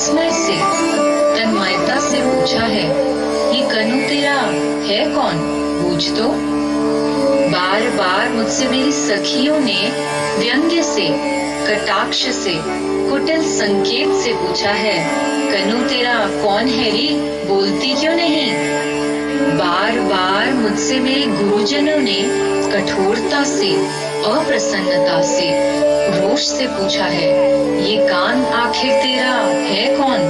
विस्मय से, तन्मयता से पूछा है, ये कनु तेरा है कौन? पूछ तो। बार बार मुझसे मेरी सखियों ने व्यंग्य से, कटाक्ष से, कुटिल संकेत से पूछा है, कनु तेरा कौन है रे? बोलती क्यों नहीं? बार बार मुझसे मेरे गुरुजनों ने कठोरता से, अप्रसन्नता से, रोष से पूछा है, ये कान आखिर तेरा है कौन?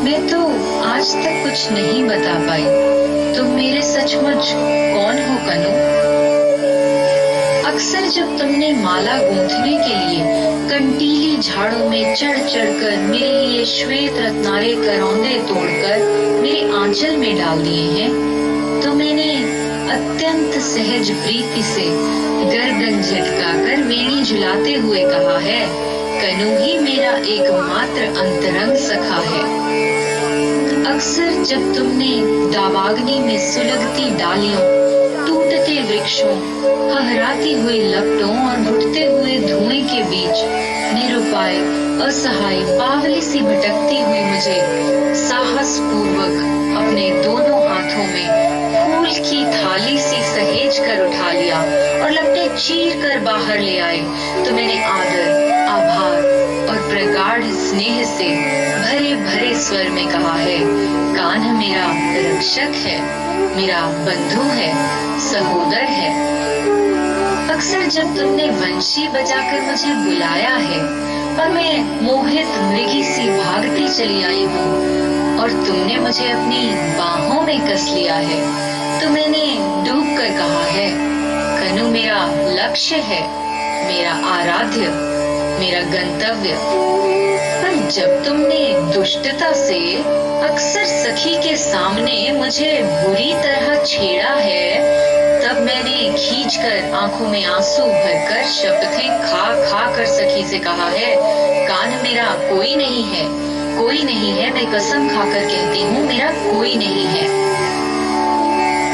मैं तो आज तक कुछ नहीं बता पाई। तुम मेरे सचमुच कौन हो कनु? अक्सर जब तुमने माला गूंथने के लिए कंटीली झाड़ों में चढ़ चढ़कर मेरे लिए श्वेत रत्नारे करौंदे तोड़कर मेरे आंचल में डाल दिए हैं, तो मैंने अत्यंत सहज प्रीति से गर्दन झटकाकर वेणी झुलाते हुए कहा है, कनु ही मेरा एकमात्र अंतरंग सखा है। अक्सर जब तुमने दावाग्नि में सुलगती डालियों, टूटते वृक्षों, हहराती हुई लपटों और उठते हुए धुएं के बीच निरुपाय, असहाय, बावली सी भटकती हुई मुझे साहस पूर्वक अपने दोनों हाथों में फूल की थाली सी सहेज कर उठा लिया और लपटें चीर कर बाहर ले आए, तो मैंने आदर, आभार और प्रगाढ़ स्नेह से भरे भरे स्वर में कहा है, कान्ह मेरा रक्षक है, मेरा बंधु है, सहोदर है। अक्सर जब तुमने वंशी बजाकर मुझे बुलाया है और मैं मोहित मृगी सी भागती चली आई हूँ और तुमने मुझे अपनी बाहों में कस लिया है, तो मैंने डूब कर कहा है, कनु मेरा लक्ष्य है, मेरा आराध्य, मेरा गंतव्य। पर जब तुमने दुष्टता से अक्सर सखी के सामने मुझे बुरी तरह छेड़ा है, तब मैंने खींचकर आंखों में आंसू भरकर शपथें खा खा कर सखी से कहा है, कान मेरा कोई नहीं है, कोई नहीं है, मैं कसम खाकर कहती हूँ, मेरा कोई नहीं है।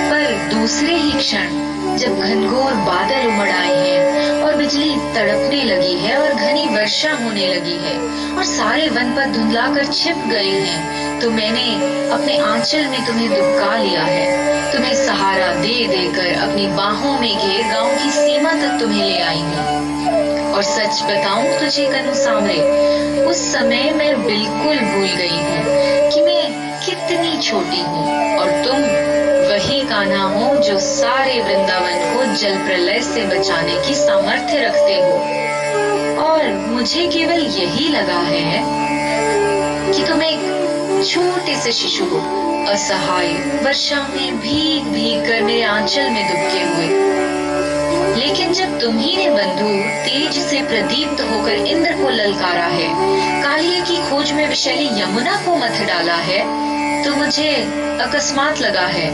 पर दूसरे ही क्षण जब घनघोर बादल उमड़ आए हैं और बिजली तड़पने लगी है और घनी वर्षा होने लगी है और सारे वन पर धुंधला कर छिप गए हैं, तो मैंने अपने आंचल में तुम्हें दुबका लिया है, तुम्हें सहारा दे देकर अपनी बाहों में घेर गांव की सीमा तक तुम्हें ले आई हूँ। और सच बताऊं तुझे कनु सांवरे, उस समय मैं बिल्कुल भूल गई हूँ कि मैं कितनी छोटी हूँ और तुम वही कान्हा हो जो सारे वृंदावन को जल प्रलय से बचाने की सामर्थ्य रखते हो। और मुझे केवल यही लगा है कि तुम एक छोटे से शिशु हो, असहाय, वर्षा में भीग भीग कर मेरे आंचल में दुबके हुए। लेकिन जब तुम्ही ने बंधु तेज से प्रदीप्त होकर इंद्र को ललकारा है, कालिया की खोज में विशैली यमुना को मथ डाला है, तो मुझे अकस्मात लगा है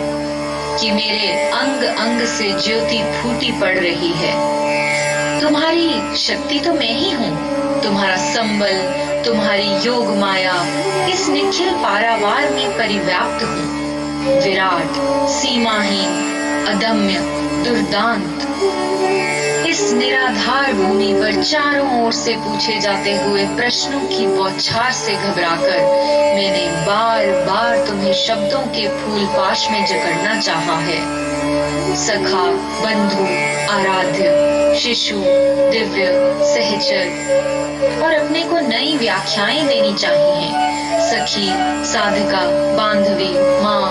कि मेरे अंग अंग से ज्योति फूटी पड़ रही है। तुम्हारी शक्ति तो मैं ही हूँ, तुम्हारा संबल, तुम्हारी योग माया इस निखिल पारावार में परिव्याप्त हूँ, विराट, सीमाहीन, अदम्य, दुर्दांत। इस निराधार भूमि पर चारों ओर से पूछे जाते हुए प्रश्नों की बौछार से घबराकर मैंने बार बार तुम्हें शब्दों के फूल पाश में जकड़ना चाहा है। सखा, बंधु, आराध्य, शिशु, दिव्य, सहचर, और अपने को नई व्याख्याएं देनी चाहिए। सखी, साधिका, बांधवी, माँ,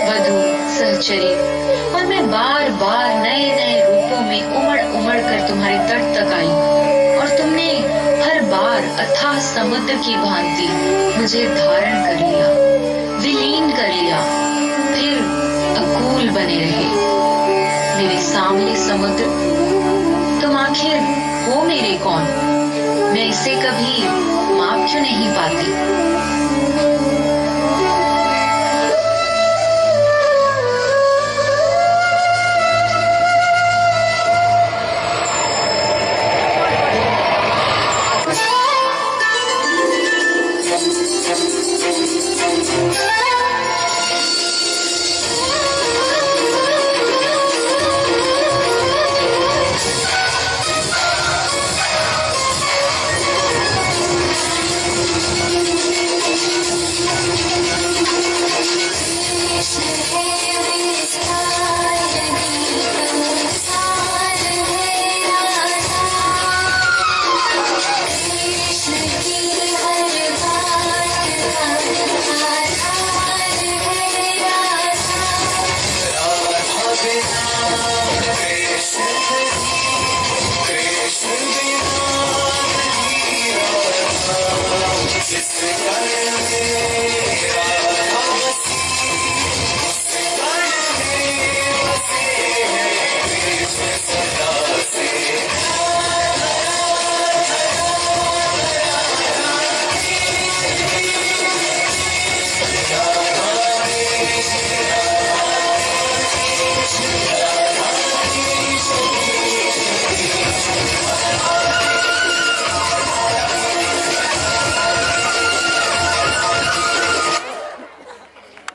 वधू, सहचरी, और मैं बार बार नए नए रूपों में उमड़ उमड़ कर तुम्हारे तट तक आई और तुमने हर बार अथाह समुद्र की भांति मुझे धारण कर लिया, विलीन कर लिया, फिर अकूल बने रहे। मेरे सांवले समुद्र, तुम आखिर हो मेरे कौन? मैं इसे कभी माप क्यों नहीं पाती?